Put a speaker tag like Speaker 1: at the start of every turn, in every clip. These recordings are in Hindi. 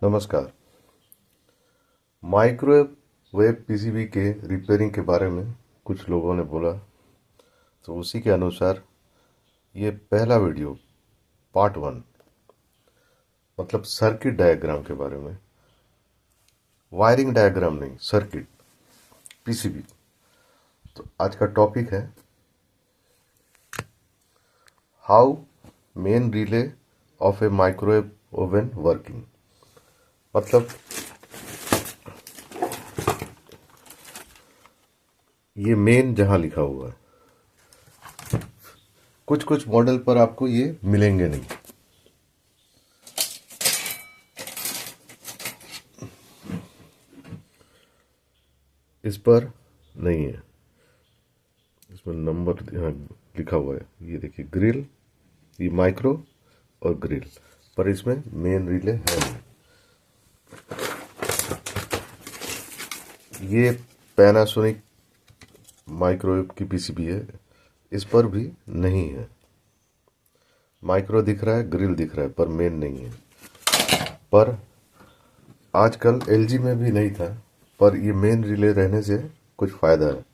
Speaker 1: नमस्कार। माइक्रोवेव पीसीबी के रिपेयरिंग के बारे में कुछ लोगों ने बोला, तो उसी के अनुसार ये पहला वीडियो पार्ट 1 मतलब सर्किट डायग्राम के बारे में, वायरिंग डायग्राम नहीं, सर्किट पीसीबी। तो आज का टॉपिक है how main relay of A microwave oven working. मतलब ये मेन जहां लिखा हुआ है, कुछ कुछ मॉडल पर आपको ये मिलेंगे नहीं। इस पर नहीं है, इसमें नंबर यहाँ लिखा हुआ है। ये देखिए ग्रिल, ये माइक्रो और ग्रिल, पर इसमें मेन रिले है नहीं। ये पैनासोनिक माइक्रोवेव की पीसीबी है, इस पर भी नहीं है। माइक्रो दिख रहा है, ग्रिल दिख रहा है, पर मेन नहीं है। पर आजकल एलजी में भी नहीं था, पर ये मेन रिले रहने से कुछ फ़ायदा है।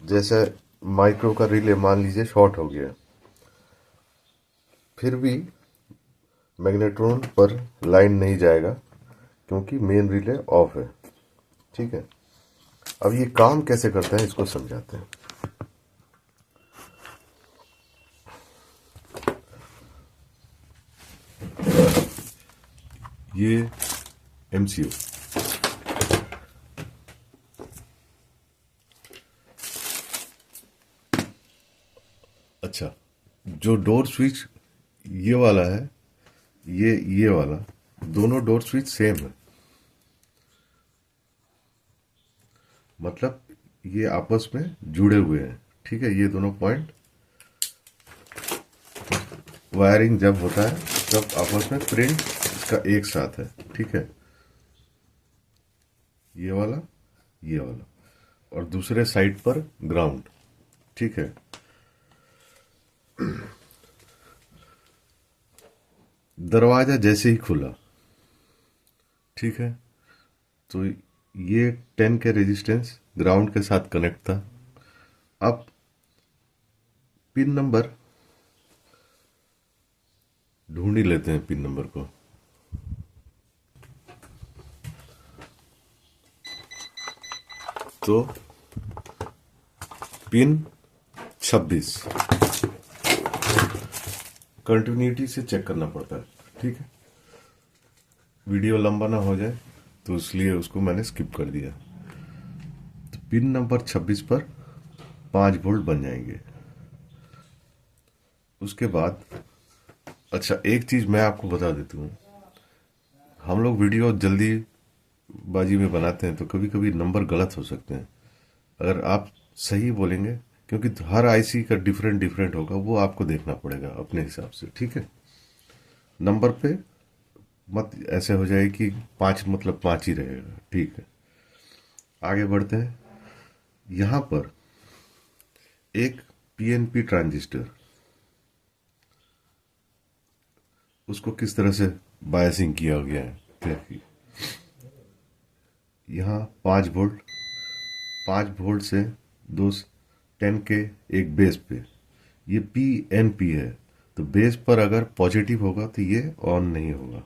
Speaker 1: जैसे माइक्रो का रिले मान लीजिए शॉर्ट हो गया, फिर भी मैग्नेट्रॉन पर लाइन नहीं जाएगा क्योंकि मेन रिले ऑफ है। ठीक है, अब ये काम कैसे करता है इसको समझाते हैं। ये एमसीयू, अच्छा, जो डोर स्विच ये वाला है, ये वाला, दोनों डोर स्विच सेम है। मतलब ये आपस में जुड़े हुए हैं। ठीक है, ये दोनों पॉइंट वायरिंग जब होता है तब आपस में प्रिंट इसका एक साथ है। ठीक है, ये वाला, ये वाला, और दूसरे साइड पर ग्राउंड। ठीक है, दरवाजा जैसे ही खुला, ठीक है, तो ये 10 के रेजिस्टेंस ग्राउंड के साथ कनेक्ट था। अब पिन नंबर ढूंढ ही लेते हैं, पिन नंबर को। तो पिन 26 कंटिन्यूटी से चेक करना पड़ता है। ठीक है, वीडियो लंबा ना हो जाए तो इसलिए उसको मैंने स्किप कर दिया। तो पिन नंबर 26 पर 5 वोल्ट बन जाएंगे। उसके बाद अच्छा, एक चीज मैं आपको बता देता हूँ, हम लोग वीडियो जल्दी बाजी में बनाते हैं तो कभी कभी नंबर गलत हो सकते हैं। अगर आप सही बोलेंगे, क्योंकि हर आईसी का डिफरेंट डिफरेंट होगा, वो आपको देखना पड़ेगा अपने हिसाब से। ठीक है, नंबर पे मत ऐसे हो जाए कि 5 मतलब 5 ही रहेगा। ठीक है, आगे बढ़ते हैं। यहां पर एक पीएनपी ट्रांजिस्टर, उसको किस तरह से बायसिंग किया गया है देखिए। यहाँ 5 वोल्ट, 5 वोल्ट से दो 10 के एक बेस पे, ये पी एन पी है, तो बेस पर अगर पॉजिटिव होगा तो ये ऑन नहीं होगा।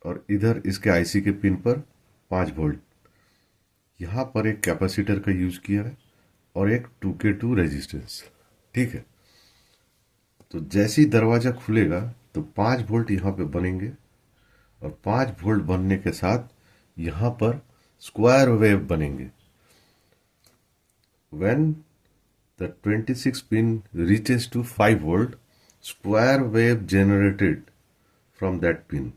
Speaker 1: और इधर इसके आईसी के पिन पर 5 वोल्ट, यहाँ पर एक कैपेसिटर का यूज किया है और एक 2K2 रेजिस्टेंस। ठीक है, तो जैसे ही दरवाजा खुलेगा तो 5 वोल्ट यहाँ पे बनेंगे, और 5 वोल्ट बनने के साथ यहाँ पर स्क्वायर वेव बनेंगे। When the 26 pin reaches to 5 volt, square wave generated from that pin.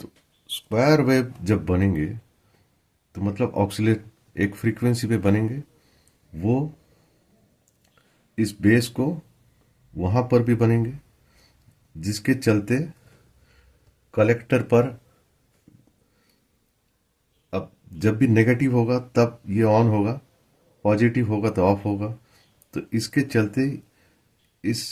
Speaker 1: तो स्क्वायर वेव जब बनेंगे तो मतलब ऑक्सिलेट एक फ्रीक्वेंसी पे बनेंगे, वो इस बेस को वहां पर भी बनेंगे, जिसके चलते कलेक्टर पर अब जब भी नेगेटिव होगा तब ये ऑन होगा, पॉजिटिव होगा तो ऑफ होगा। तो इसके चलते इस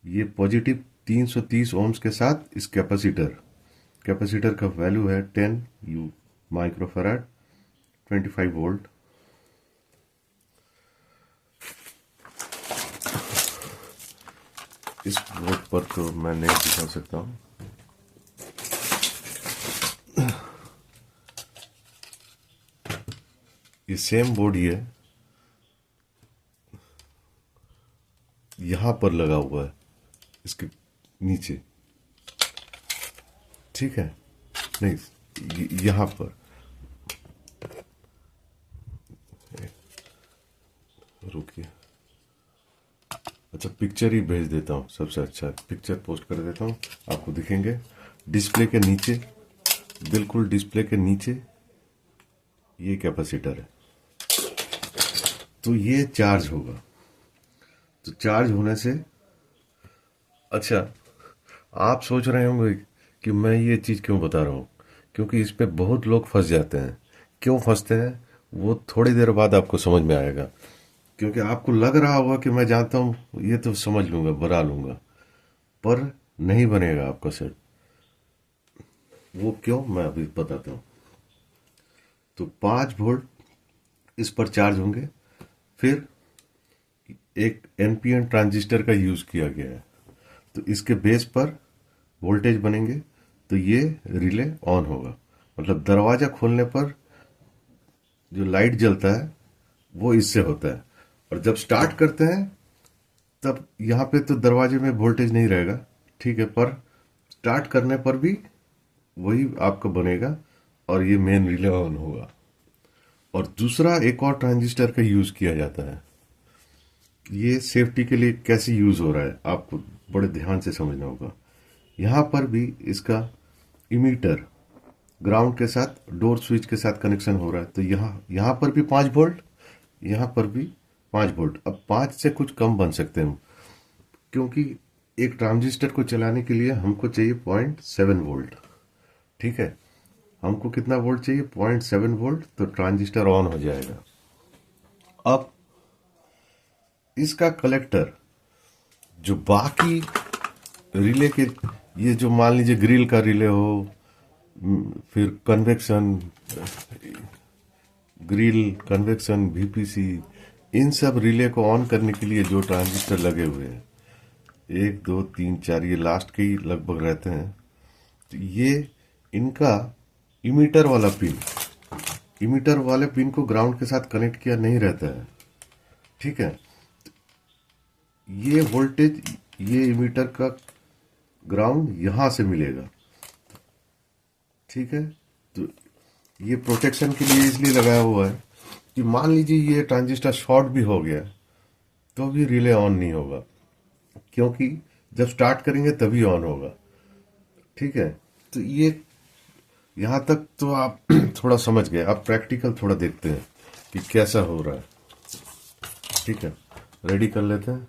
Speaker 1: ये पॉजिटिव 330 ओम्स के साथ इस कैपेसिटर का वैल्यू है 10 यू माइक्रोफैराड, 25 वोल्ट। इस बोर्ड पर तो मैं नहीं दिखा सकता हूँ। ये सेम बोर्ड ही है, यहां पर लगा हुआ है इसके नीचे, ठीक है, नहीं यहां पर, रुकिए, अच्छा पिक्चर ही भेज देता हूँ, सबसे अच्छा पिक्चर पोस्ट कर देता हूँ, आपको दिखेंगे। डिस्प्ले के नीचे, बिल्कुल डिस्प्ले के नीचे ये कैपेसिटर है, तो ये चार्ज होगा। तो चार्ज होने से, अच्छा आप सोच रहे होंगे कि मैं ये चीज़ क्यों बता रहा हूँ, क्योंकि इस पे बहुत लोग फंस जाते हैं। क्यों फंसते हैं वो थोड़ी देर बाद आपको समझ में आएगा, क्योंकि आपको लग रहा होगा कि मैं जानता हूँ, ये तो समझ लूंगा, बना लूंगा, पर नहीं बनेगा आपका सेट। वो क्यों, मैं अभी बताता हूँ। तो 5 वोल्ट इस पर चार्ज होंगे, फिर एक एनपीएन ट्रांजिस्टर का यूज किया गया है, तो इसके बेस पर वोल्टेज बनेंगे, तो ये रिले ऑन होगा। मतलब दरवाजा खोलने पर जो लाइट जलता है वो इससे होता है, और जब स्टार्ट करते हैं तब यहाँ पे तो दरवाजे में वोल्टेज नहीं रहेगा, ठीक है, पर स्टार्ट करने पर भी वही आपका बनेगा और ये मेन रिले ऑन होगा। और दूसरा एक और ट्रांजिस्टर का यूज किया जाता है, ये सेफ्टी के लिए कैसे यूज हो रहा है आपको बड़े ध्यान से समझना होगा। यहाँ पर भी इसका इमीटर ग्राउंड के साथ डोर स्विच के साथ कनेक्शन हो रहा है, तो यहाँ पर भी 5 वोल्ट, यहाँ पर भी 5 वोल्ट। अब 5 से कुछ कम बन सकते हैं, क्योंकि एक ट्रांजिस्टर को चलाने के लिए हमको चाहिए 0.7 वोल्ट, ठीक है। हमको कितना वोल्ट चाहिए, 0.7 वोल्ट, तो ट्रांजिस्टर ऑन हो जाएगा। अब इसका कलेक्टर जो बाकी रिले के, ये जो मान लीजिए ग्रिल का रिले हो, फिर कन्वेक्शन, ग्रिल, कन्वेक्शन, वीपीसी, इन सब रिले को ऑन करने के लिए जो ट्रांजिस्टर लगे हुए हैं, 1 2 3 4, ये लास्ट के ही लगभग रहते हैं, तो ये इनका इमीटर वाला पिन, इमीटर वाले पिन को ग्राउंड के साथ कनेक्ट किया नहीं रहता है, ठीक है। ये वोल्टेज, ये इमीटर का ग्राउंड यहां से मिलेगा, ठीक है। तो ये प्रोटेक्शन के लिए इसलिए लगाया हुआ है कि मान लीजिए ये ट्रांजिस्टर शॉर्ट भी हो गया तो भी रिले ऑन नहीं होगा, क्योंकि जब स्टार्ट करेंगे तभी ऑन होगा, ठीक है। तो ये यहां तक तो आप थोड़ा समझ गए। अब प्रैक्टिकल थोड़ा देखते हैं कि कैसा हो रहा है, ठीक है। रेडी कर लेते हैं।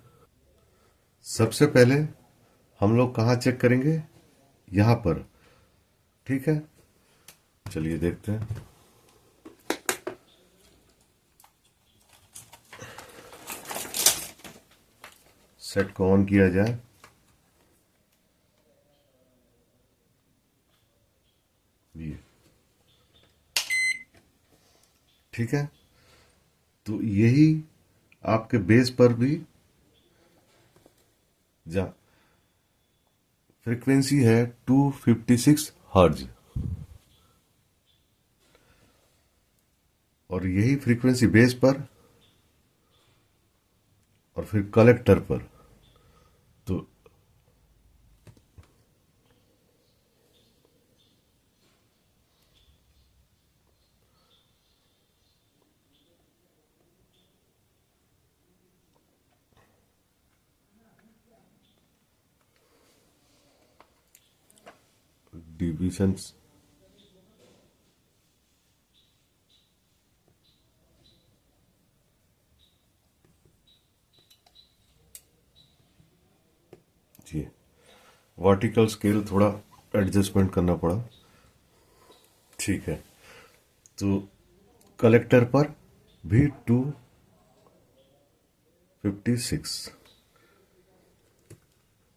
Speaker 1: सबसे पहले हम लोग कहाँ चेक करेंगे, यहां पर, ठीक है। चलिए देखते हैं। सेट को ऑन किया जाए, ये ठीक है। तो यही आपके बेस पर भी जा फ्रीक्वेंसी है 256 हर्ज, और यही फ्रीक्वेंसी बेस पर और फिर कलेक्टर पर, तो डिविजन्स, जी वर्टिकल स्केल थोड़ा एडजस्टमेंट करना पड़ा, ठीक है। तो कलेक्टर पर भी 256,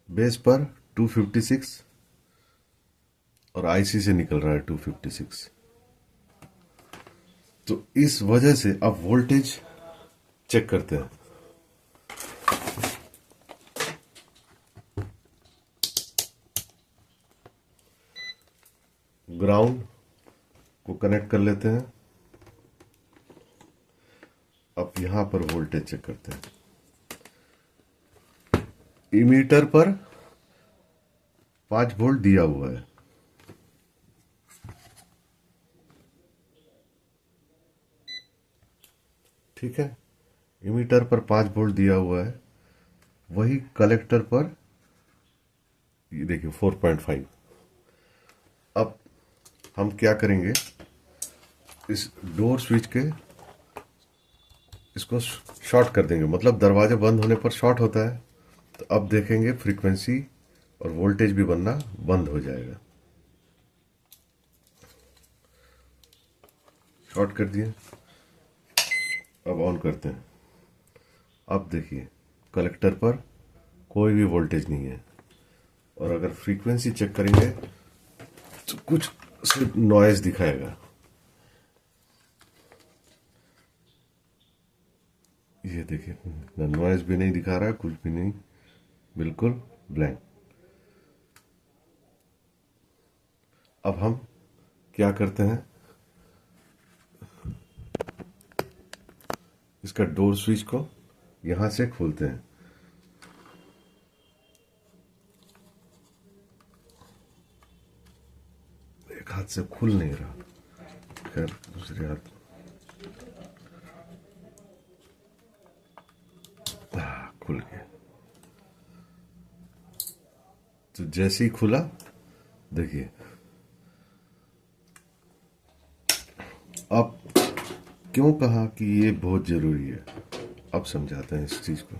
Speaker 1: बेस पर 256 और आईसी से निकल रहा है 256। तो इस वजह से अब वोल्टेज चेक करते हैं। ग्राउंड को कनेक्ट कर लेते हैं। अब यहां पर वोल्टेज चेक करते हैं। इमीटर पर 5 वोल्ट दिया हुआ है। ठीक है, इमीटर पर 5 वोल्ट दिया हुआ है। वही कलेक्टर पर ये देखिए 4.5। अब हम क्या करेंगे, इस डोर स्विच के इसको शॉर्ट कर देंगे, मतलब दरवाजा बंद होने पर शॉर्ट होता है। तो अब देखेंगे फ्रीक्वेंसी और वोल्टेज भी बनना बंद हो जाएगा। शॉर्ट कर दिए, अब ऑन करते हैं। अब देखिए कलेक्टर पर कोई भी वोल्टेज नहीं है, और अगर फ्रीक्वेंसी चेक करेंगे तो कुछ सिर्फ नॉइज दिखाएगा। ये देखिए नॉइज भी नहीं दिखा रहा है, कुछ भी नहीं, बिल्कुल ब्लैंक। अब हम क्या करते हैं, इसका डोर स्विच को यहां से खोलते हैं। एक हाथ से खुल नहीं रहा, खैर दूसरे हाथ खुल गया। तो जैसे ही खुला देखिए, अब क्यों कहा कि ये बहुत जरूरी है, अब समझाते हैं इस चीज को।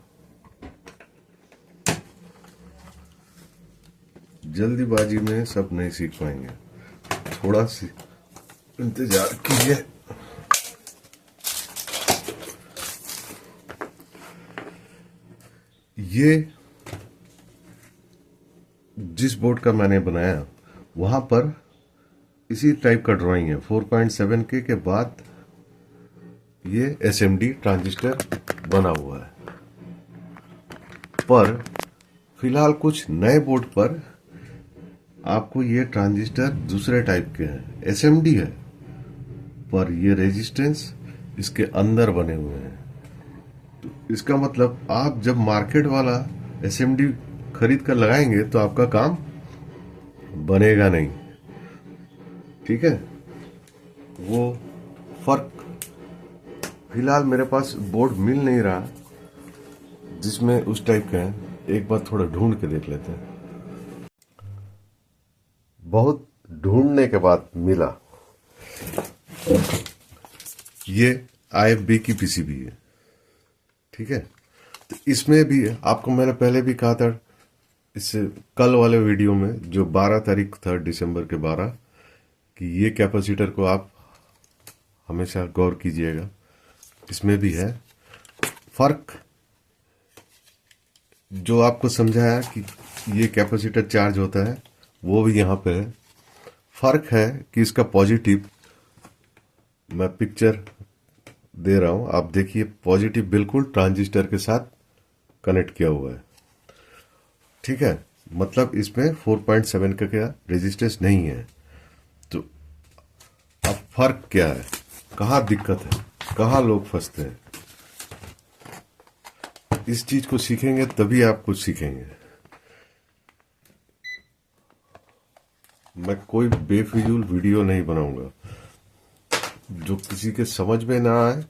Speaker 1: जल्दीबाजी में सब नहीं सीख पाएंगे, थोड़ा सी इंतजार कीजिए। ये जिस बोर्ड का मैंने बनाया वहां पर इसी टाइप का ड्राइंग है। 4.7 के बाद ये एसएमडी ट्रांजिस्टर बना हुआ है, पर फिलहाल कुछ नए बोर्ड पर आपको ये ट्रांजिस्टर दूसरे टाइप के हैं। एसएमडी है, पर ये रेजिस्टेंस इसके अंदर बने हुए हैं। तो इसका मतलब आप जब मार्केट वाला एसएमडी खरीद कर लगाएंगे तो आपका काम बनेगा नहीं। ठीक है, वो फर्क फिलहाल मेरे पास बोर्ड मिल नहीं रहा जिसमें उस टाइप का है। एक बार थोड़ा ढूंढ के देख लेते हैं। बहुत ढूंढने के बाद मिला। ये IFB की पीसीबी है। ठीक है, तो इसमें भी आपको मैंने पहले भी कहा था, इससे कल वाले वीडियो में जो 12 तारीख था दिसंबर के 12, कि ये कैपेसिटर को आप हमेशा गौर कीजिएगा। इसमें भी है फर्क। जो आपको समझाया कि ये कैपेसिटर चार्ज होता है, वो भी यहाँ पे है। फर्क है कि इसका पॉजिटिव, मैं पिक्चर दे रहा हूं, आप देखिए, पॉजिटिव बिल्कुल ट्रांजिस्टर के साथ कनेक्ट किया हुआ है। ठीक है, मतलब इसमें 4.7 का क्या रेजिस्टेंस नहीं है। तो अब फर्क क्या है, कहाँ दिक्कत है, कहाँ लोग फंसते हैं, इस चीज को सीखेंगे तभी आप कुछ सीखेंगे। मैं कोई बेफिजूल वीडियो नहीं बनाऊंगा जो किसी के समझ में ना आए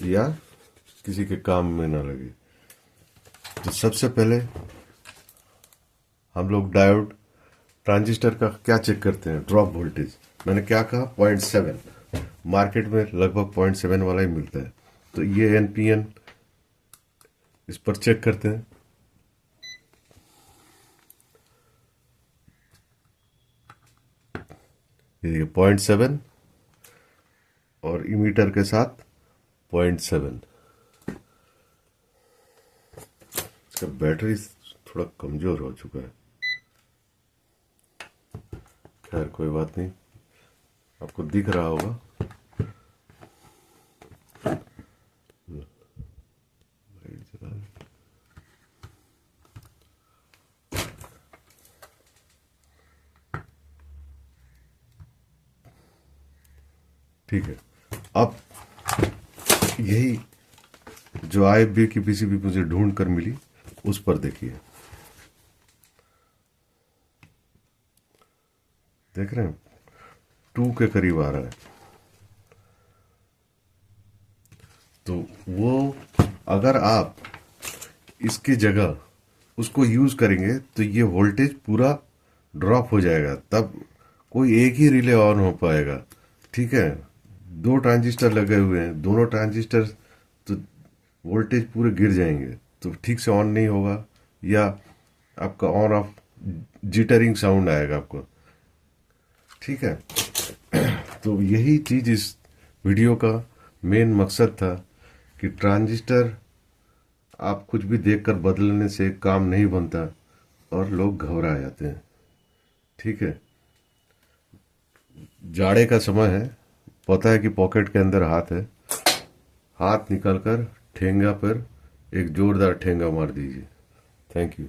Speaker 1: या किसी के काम में ना लगे। तो सबसे पहले हम लोग डायोड ट्रांजिस्टर का क्या चेक करते हैं, ड्रॉप वोल्टेज। मैंने क्या कहा, 0.7, मार्केट में लगभग 0.7 वाला ही मिलता है। तो ये एनपीएन इस पर चेक करते हैं। ये 0.7 और इमीटर के साथ 0.7। इसका बैटरी थोड़ा कमजोर हो चुका है। खैर कोई बात नहीं, आपको दिख रहा होगा। लाइट जला दी। ठीक है, अब यही जो IFB की पीसीबी मुझे ढूंढ कर मिली उस पर देखिए, देख रहे हैं 2 के करीब आ रहा है। तो वो अगर आप इसकी जगह उसको यूज करेंगे तो ये वोल्टेज पूरा ड्रॉप हो जाएगा, तब कोई एक ही रिले ऑन हो पाएगा। ठीक है, 2 ट्रांजिस्टर लगे हुए हैं, दोनों ट्रांजिस्टर तो वोल्टेज पूरे गिर जाएंगे, तो ठीक से ऑन नहीं होगा, या आपका ऑन ऑफ जिटरिंग साउंड आएगा आपको। ठीक है, तो यही चीज इस वीडियो का मेन मकसद था कि ट्रांजिस्टर आप कुछ भी देखकर बदलने से काम नहीं बनता और लोग घबरा जाते हैं। ठीक है, जाड़े का समय है, पता है कि पॉकेट के अंदर हाथ है, हाथ निकालकर ठेंगा पर एक जोरदार ठेंगा मार दीजिए। Thank you.